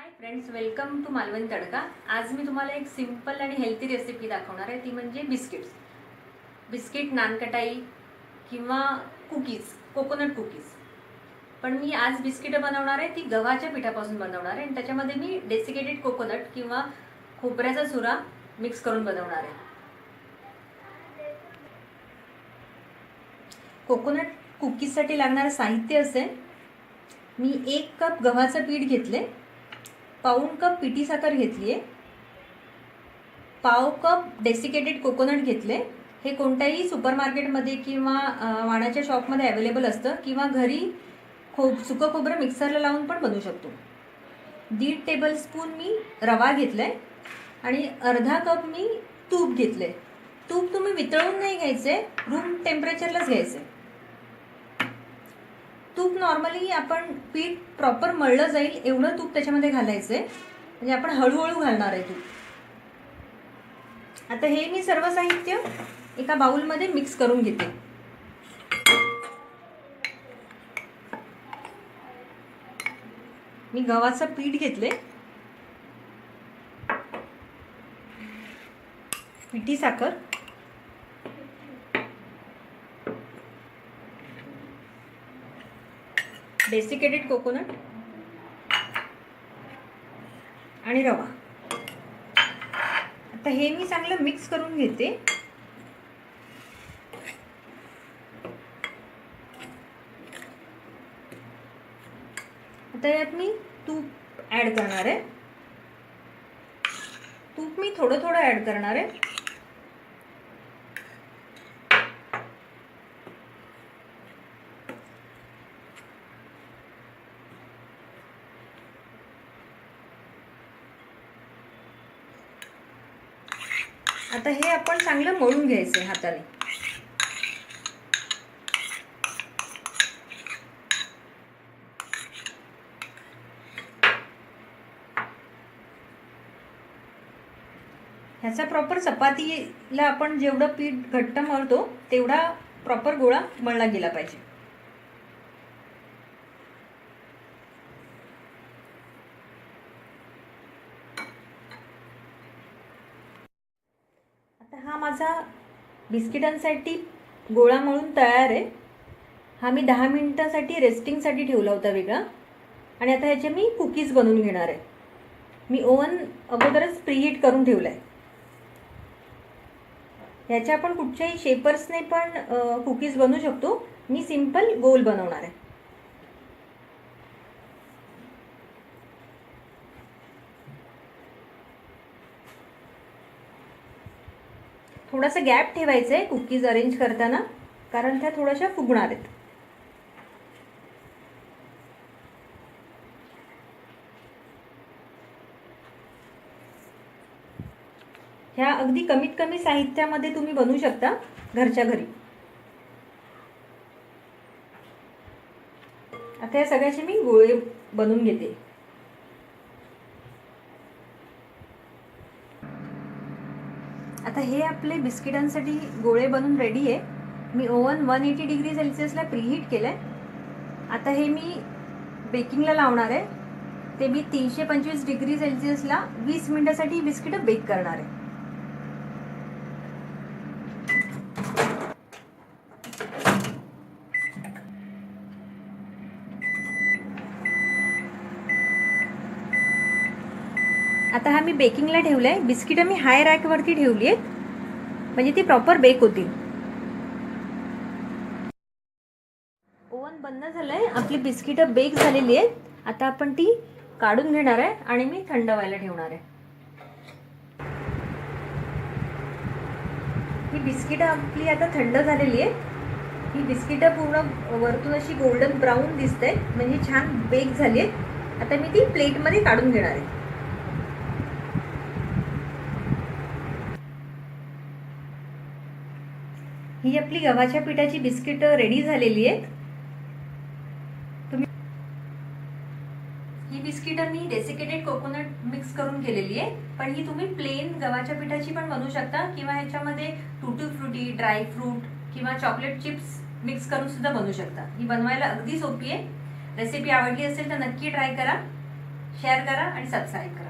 High friends, welcome to Malvani Tadka. आज मी तुम्हाला एक सिंपल आणि हेल्थी रेसिपी दाखवणार आहे, ती म्हणजे बिस्किट नानकटाई किंवा कुकीज, कोकोनट कुकीज। पण मी आज बिस्किट बनवणार आहे ती गव्हाच्या पिठापासून बनवणार आहे आणि त्याच्यामध्ये मी डेसिकेटेड कोकोनट किंवा खोबऱ्याचा चुरा मिक्स करून बनवणार आहे। कोकोनट कुकीजसाठी लागणारे साहित्य असेल, मी 1 कप गव्हाचं पीठ घेतले, पाऊण कप पिठी साखर घेतली आहे, पाव कप डेसिकेटेड कोकोनट घेतले। हे कोणत्याही सुपरमार्केटमध्ये किंवा वाणाच्या शॉपमध्ये अवेलेबल असतं किंवा घरी सुकं खोबरं मिक्सरला लावून पण बनवू शकतो। 1.5 टेबलस्पून मी रवा घेतलाय आणि अर्धा कप मी तूप घेतले। तूप तुम्ही वितळून नाही घ्यायचे, रूम टेम्परेचरलाच घ्यायचे। तूप नॉर्मली आपण पीठ प्रॉपर मळलं जाईल एवढं तूप त्याच्यामध्ये घालायचंय, म्हणजे आपण हळूहळू घालणार आहे तूप। आता हे मी सर्व साहित्य एका बाउलमध्ये मिक्स करून घेते। मी गव्हाचं पीठ घेतले, पिठी साखर, डेसिकेटेड कोकोनट आणि रवा। आता हे मी चांगलं मिक्स करून घेते। आता यात मी तूप ऍड करणार आहे। तूप मी थोडं थोडं ऍड करणार आहे। आता हे आपण चांगलं मळून घ्यायचं हाताने। ह्याचा प्रॉपर चपातीला आपण जेवढं पीठ घट्ट मळतो तेवढा प्रॉपर गोळा मळला गेला पाहिजे। आता हा माझा बिस्किटांसाठी गोळा मळून तयार आहे। हा मी 10 मिनिटांसाठी रेस्टिंगसाठी ठेवला होता वेगळा, आणि आता ह्याचे मी कुकीज बनवून घेणार आहे। मी ओव्हन अगोदरच प्रीहीट करून ठेवलाय। ह्याच्या आपण कुठच्याही शेपर्सने पण कुकीज बनवू शकतो। मी सिंपल गोल बनवणार आहे। थोडासा गॅप ठेवायचा आहे कुकीज अरेंज करताना, कारण त्या थोड्याशा फुगणार आहेत। ह्या अगदी कमीत कमी साहित्यामध्ये तुम्ही बनवू शकता घरच्या घरी। आता या सगळ्याचे मी गोळे बनवून घेते। आता हे आपले बिस्किटांसाठी गोळे बनवून रेडी आहे। मी ओव्हन 180 डिग्री सेल्सिअसला प्रीहीट केलंय। आता हे मी बेकिंगला लावणार आहे। ते मी 325 डिग्री सेल्सिअसला 20 मिनिटांसाठी बिस्किट बेक करणार आहे। आता हा मी बेकिंगला ठेवलाय। बिस्किट मी हाय रॅक वरती ठेवली आहेत, म्हणजे ती प्रॉपर बेक होतील। ओव्हन बंद झालंय, आपली बिस्किट बेक झालेली आहेत। आता आपण ती काढून घेणार आहे आणि मी थंड व्हायला ठेवणार आहे। ही बिस्किट आपली आता थंड झालेली आहेत। ही बिस्किट पूर्ण वरतून अशी गोल्डन ब्राऊन दिसते, म्हणजे छान बेक झाली आहेत। आता मी ती प्लेटमध्ये काढून घेणार आहे। ही आपली गव्हाच्या पिठाची बिस्किट रेडी झालेली आहेत। ही बिस्किट मी डेसिकेटेड कोकोनट मिक्स करून केलेली आहे, पण ही तुम्ही प्लेन गव्हाच्या पिठाची पण बनवू शकता किंवा ह्याच्यामध्ये टूटी फ्रुटी, ड्राय फ्रूट किंवा चॉकलेट चिप्स मिक्स करून सुद्धा बनवू शकता। ही बनवायला अगदी सोपी आहे। रेसिपी आवडली असेल तर नक्की ट्राय करा। शेअर करा आणि सबस्क्राईब करा.